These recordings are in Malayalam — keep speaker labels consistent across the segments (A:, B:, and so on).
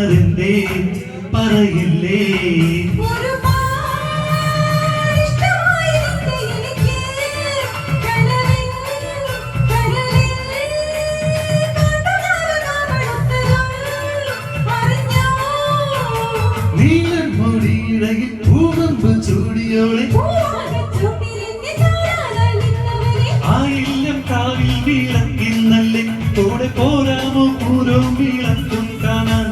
A: ചൊന്നതെന്തേ പറയില്ലേ നീലൻ മൊഴിയിടയിൽ പൂവമ്പ് ചൂടിയോളെ ആയില്യം കാവിൽ വിളക്കിന്നല്ലേ കൂടെ പോരാമോ പൂരോ വിളക്കും കാണാൻ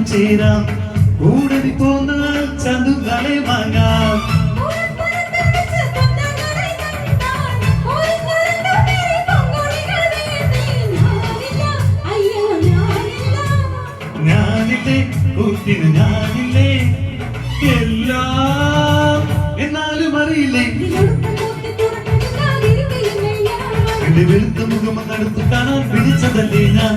A: ചേരാം കൂടതി പോന്നാൽ ചന്തുകളെ വാങ്ങാം ഞാനില്ലേ കൂട്ടിന് ഞാനില്ലേ എല്ലാം എന്നാലും അറിയില്ലേ എന്റെ വെളുത്ത മുഖം അടുത്ത് കാണാൻ പിടിച്ചതല്ലേ ഞാൻ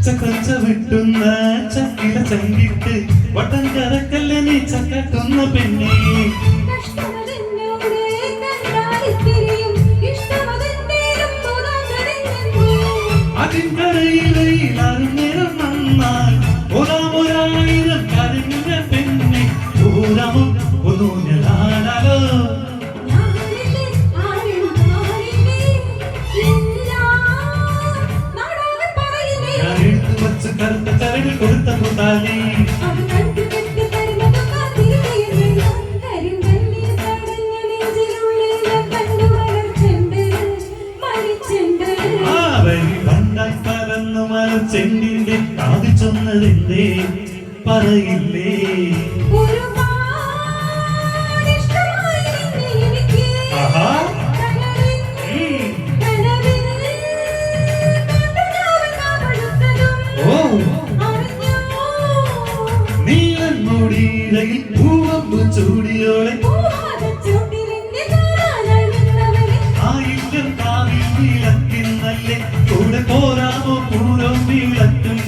A: ചക്കച്ച വിട്ടുന്ന ചക്കില ചങ്കിട്ട് വട്ടം കറക്കല്ല നീ ചക്കട്ടുന്ന പെണ്ണേ അതിൻകരയിലാരും നേരം നന്നാൽ ഒരായിരം കരഞ്ഞ പെണ്ണെ പൂരമോ ഒന്നൂഞ്ഞലാണല്ലോ കറുത്ത ചരടിൽ കൊടുത്ത മുട്ടാലി പണ്ടായി പറന്നു മരം ചെണ്ടിന്റെ കാതി ചൊന്നതെന്തേ പറയില്ലേ നീലൻ മൂടിയിടയിൽ പൂവമ്പ് ചൂടിയോളെ ആയിരം കാവിൽ വിളക്കിന്നല്ലേ കൂടെ പോരാമോ പൂരം വിളക്കും